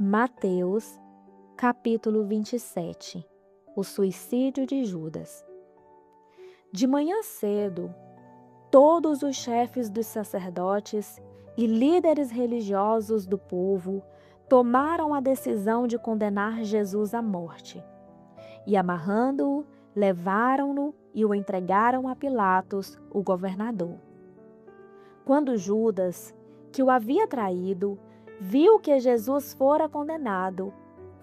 Mateus, capítulo 27. O suicídio de Judas. De manhã cedo, todos os chefes dos sacerdotes e líderes religiosos do povo tomaram a decisão de condenar Jesus à morte. E amarrando-o, levaram-no e o entregaram a Pilatos, o governador. Quando Judas, que o havia traído, viu que Jesus fora condenado,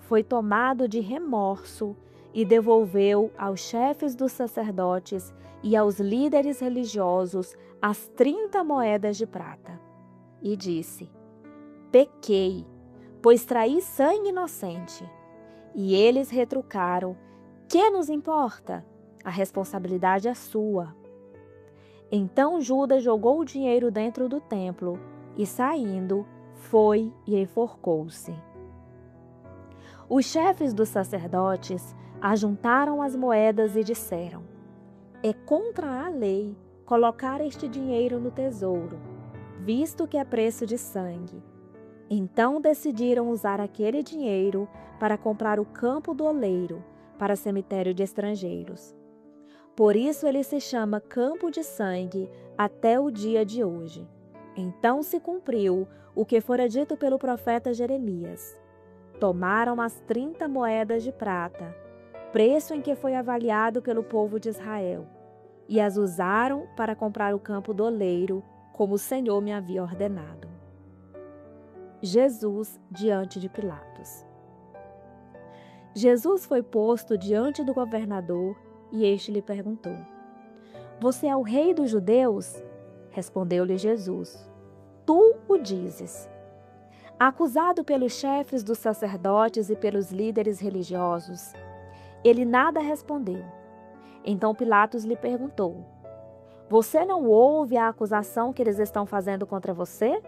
foi tomado de remorso e devolveu aos chefes dos sacerdotes e aos líderes religiosos as 30 moedas de prata. E disse: Pequei, pois traí sangue inocente. E eles retrucaram: Que nos importa? A responsabilidade é sua. Então Judas jogou o dinheiro dentro do templo e, saindo, foi e enforcou-se. Os chefes dos sacerdotes ajuntaram as moedas e disseram: É contra a lei colocar este dinheiro no tesouro, visto que é preço de sangue. Então decidiram usar aquele dinheiro para comprar o campo do oleiro, para cemitério de estrangeiros. Por isso ele se chama Campo de Sangue até o dia de hoje. Então se cumpriu o que fora dito pelo profeta Jeremias. Tomaram as 30 moedas de prata, preço em que foi avaliado pelo povo de Israel, e as usaram para comprar o campo do oleiro, como o Senhor me havia ordenado. Jesus diante de Pilatos. Jesus foi posto diante do governador e este lhe perguntou: Você é o rei dos judeus? Respondeu-lhe Jesus: Tu o dizes. Acusado pelos chefes dos sacerdotes e pelos líderes religiosos, ele nada respondeu. Então Pilatos lhe perguntou: Você não ouve a acusação que eles estão fazendo contra você?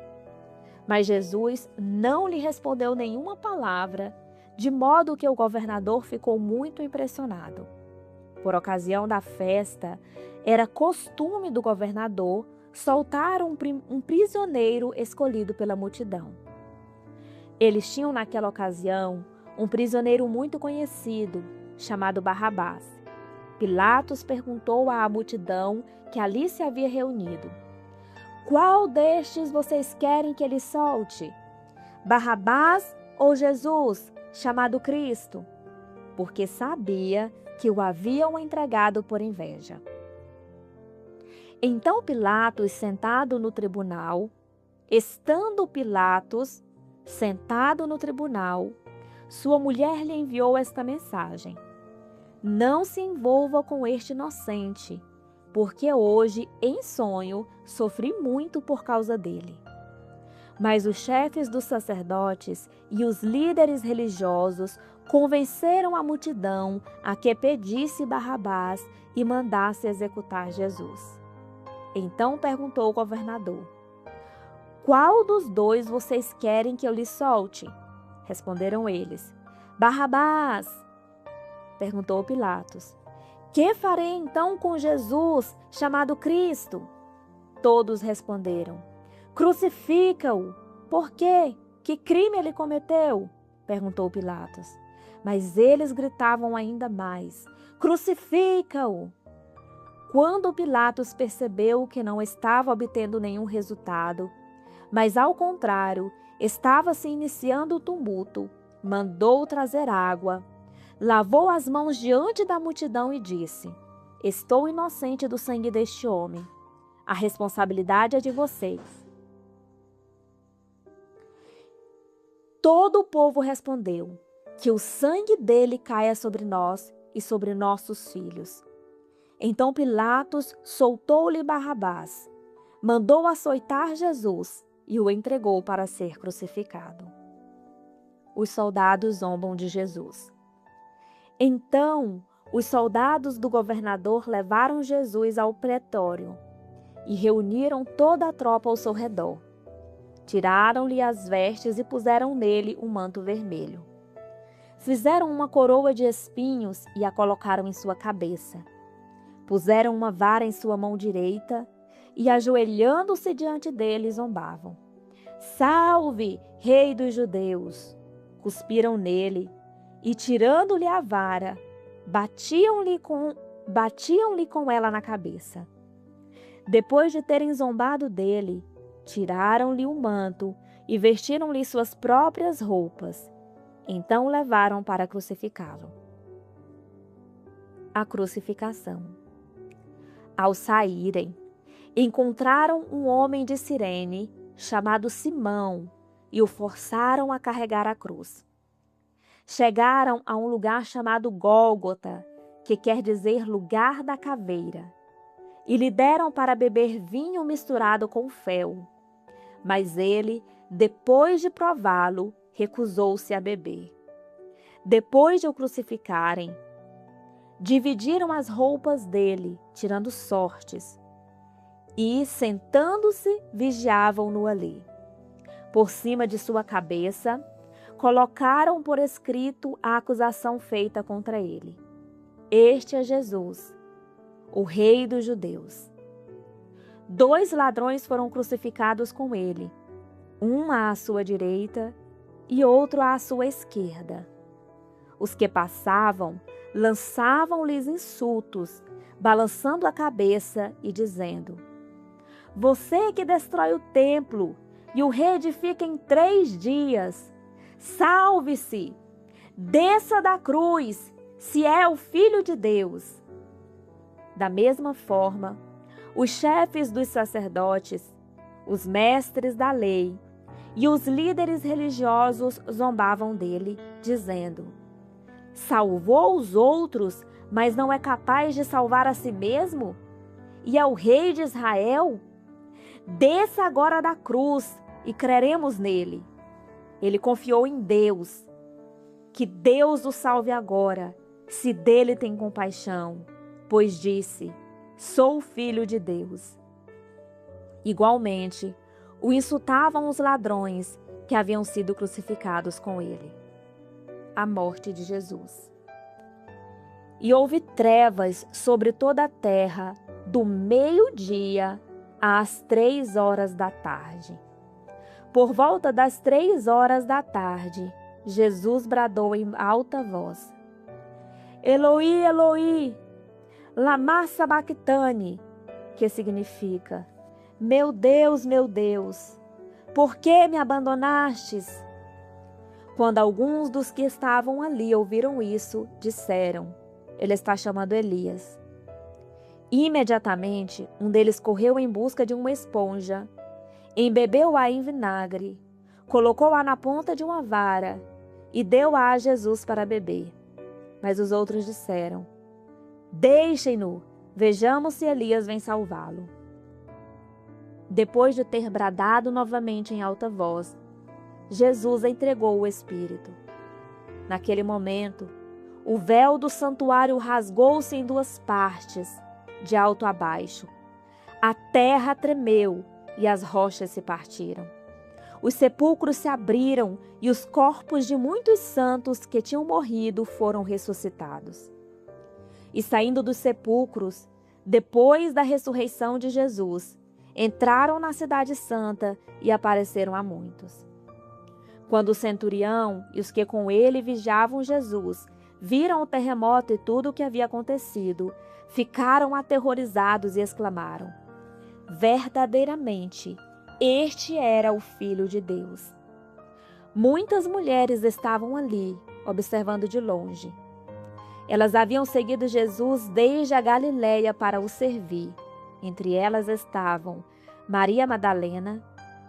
Mas Jesus não lhe respondeu nenhuma palavra, de modo que o governador ficou muito impressionado. Por ocasião da festa, era costume do governador soltar um prisioneiro escolhido pela multidão. Eles tinham naquela ocasião um prisioneiro muito conhecido, chamado Barrabás. Pilatos perguntou à multidão que ali se havia reunido: Qual destes vocês querem que ele solte? Barrabás ou Jesus, chamado Cristo? Porque sabia que o haviam entregado por inveja. Então Pilatos, estando Pilatos sentado no tribunal, sua mulher lhe enviou esta mensagem: Não se envolva com este inocente, porque hoje, em sonho, sofri muito por causa dele. Mas os chefes dos sacerdotes e os líderes religiosos convenceram a multidão a que pedisse Barrabás e mandasse executar Jesus. Então perguntou o governador: Qual dos dois vocês querem que eu lhe solte? Responderam eles: Barrabás. Perguntou Pilatos: Que farei então com Jesus, chamado Cristo? Todos responderam: Crucifica-o. Por quê? Que crime ele cometeu? Perguntou Pilatos. Mas eles gritavam ainda mais: Crucifica-o! Quando Pilatos percebeu que não estava obtendo nenhum resultado, mas ao contrário, estava se iniciando o tumulto, mandou trazer água, lavou as mãos diante da multidão e disse: Estou inocente do sangue deste homem. A responsabilidade é de vocês. Todo o povo respondeu: Que o sangue dele caia sobre nós e sobre nossos filhos. Então Pilatos soltou-lhe Barrabás, mandou açoitar Jesus e o entregou para ser crucificado. Os soldados zombam de Jesus. Então os soldados do governador levaram Jesus ao pretório e reuniram toda a tropa ao seu redor. Tiraram-lhe as vestes e puseram nele um manto vermelho. Fizeram uma coroa de espinhos e a colocaram em sua cabeça. Puseram uma vara em sua mão direita e, ajoelhando-se diante dele, zombavam: Salve, Rei dos Judeus! cuspiram nele e, tirando-lhe a vara, batiam-lhe com ela na cabeça. Depois de terem zombado dele, tiraram-lhe o manto e vestiram-lhe suas próprias roupas. Então o levaram para crucificá-lo. A crucificação. Ao saírem, encontraram um homem de Cirene chamado Simão e o forçaram a carregar a cruz. Chegaram a um lugar chamado Gólgota, que quer dizer lugar da caveira, e lhe deram para beber vinho misturado com fel. Mas ele, depois de prová-lo, recusou-se a beber. Depois de o crucificarem, dividiram as roupas dele, tirando sortes, e, sentando-se, vigiavam-no ali. Por cima de sua cabeça, colocaram por escrito a acusação feita contra ele. Este é Jesus, o Rei dos Judeus. 2 ladrões foram crucificados com ele, um à sua direita e outro à sua esquerda. Os que passavam lançavam-lhes insultos, balançando a cabeça e dizendo: Você que destrói o templo e o reedifica em 3 dias, salve-se, desça da cruz, se é o Filho de Deus. Da mesma forma, os chefes dos sacerdotes, os mestres da lei e os líderes religiosos zombavam dele, dizendo: Salvou os outros, mas não é capaz de salvar a si mesmo? E é o Rei de Israel? Desça agora da cruz e creremos nele. Ele confiou em Deus. Que Deus o salve agora, se dele tem compaixão, pois disse: Sou filho de Deus. Igualmente, o insultavam os ladrões que haviam sido crucificados com ele. A morte de Jesus. E houve trevas sobre toda a terra, do meio-dia às 3 horas da tarde. Por volta das 3 horas da tarde, Jesus bradou em alta voz: Eloi, Eloi, lama sabachthani, que significa: meu Deus, por que me abandonastes? Quando alguns dos que estavam ali ouviram isso, disseram: Ele está chamando Elias. Imediatamente, um deles correu em busca de uma esponja, embebeu-a em vinagre, colocou-a na ponta de uma vara e deu-a a Jesus para beber. Mas os outros disseram: Deixem-no, vejamos se Elias vem salvá-lo. Depois de ter bradado novamente em alta voz, Jesus entregou o Espírito. Naquele momento, o véu do santuário rasgou-se em 2 partes, de alto a baixo. A terra tremeu e as rochas se partiram. Os sepulcros se abriram e os corpos de muitos santos que tinham morrido foram ressuscitados. E saindo dos sepulcros, depois da ressurreição de Jesus, entraram na cidade santa e apareceram a muitos. Quando o centurião e os que com ele vigiavam Jesus viram o terremoto e tudo o que havia acontecido, ficaram aterrorizados e exclamaram: Verdadeiramente, este era o Filho de Deus. Muitas mulheres estavam ali, observando de longe. Elas haviam seguido Jesus desde a Galiléia para o servir. Entre elas estavam Maria Madalena,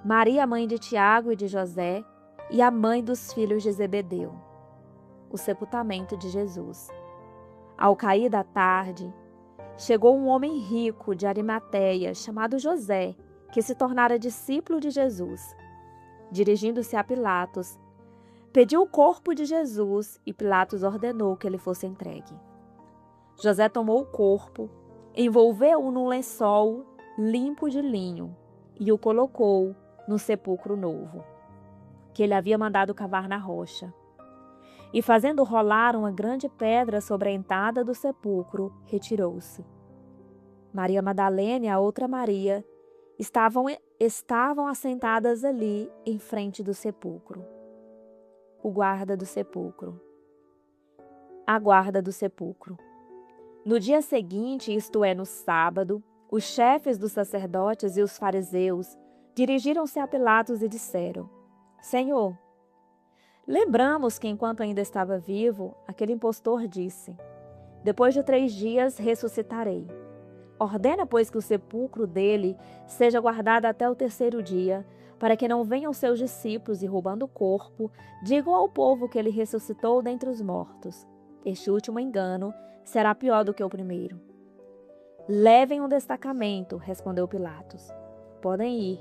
Maria, mãe de Tiago e de José, e a mãe dos filhos de Zebedeu. O sepultamento de Jesus. Ao cair da tarde, chegou um homem rico de Arimateia, chamado José, que se tornara discípulo de Jesus. Dirigindo-se a Pilatos, pediu o corpo de Jesus e Pilatos ordenou que ele fosse entregue. José tomou o corpo, envolveu-o num lençol limpo de linho e o colocou no sepulcro novo, que ele havia mandado cavar na rocha. E fazendo rolar uma grande pedra sobre a entrada do sepulcro, retirou-se. Maria Madalena e a outra Maria estavam assentadas ali em frente do sepulcro. o guarda do sepulcro. A guarda do sepulcro. No dia seguinte, isto é, no sábado, os chefes dos sacerdotes e os fariseus dirigiram-se a Pilatos e disseram: Senhor, lembramos que enquanto ainda estava vivo, aquele impostor disse: depois de 3 dias ressuscitarei. Ordena, pois, que o sepulcro dele seja guardado até o 3º dia, para que não venham seus discípulos e, roubando o corpo, digam ao povo que ele ressuscitou dentre os mortos. Este último engano será pior do que o primeiro. Levem um destacamento, respondeu Pilatos. Podem ir.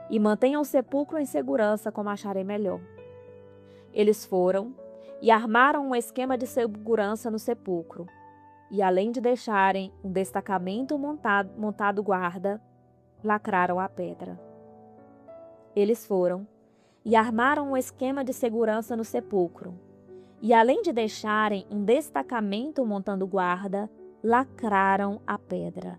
E mantenham o sepulcro em segurança como acharem melhor. Eles foram e armaram um esquema de segurança no sepulcro. E além de deixarem um destacamento montado guarda, lacraram a pedra. Eles foram e armaram um esquema de segurança no sepulcro. E além de deixarem um destacamento montando guarda, lacraram a pedra.